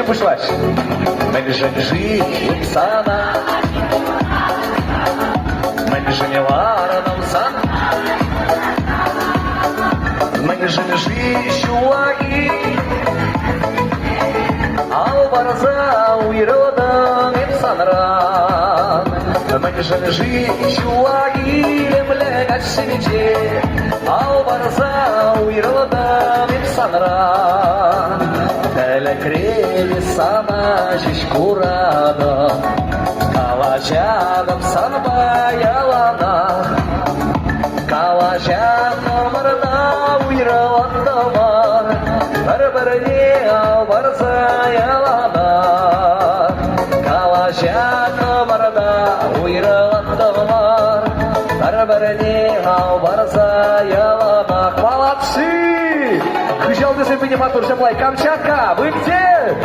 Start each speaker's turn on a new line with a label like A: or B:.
A: Пушлач. Мельжи сана. Мельжи вараном сан. Мельжи шуаги. Албарза уйродан имсанран. Мельжи шуаги лемлегат севиче. Албарза уйродан имсанран. Телекреви сана жишкурада, калажадам санбаялана, калажадам арда уйраландамар, бір-біріне албарзаялана, калажадам арда уйраландамар, бір-біріне албарзаялана. Молодцы! Кричал ты себе, Матур, Камчатка, вы где?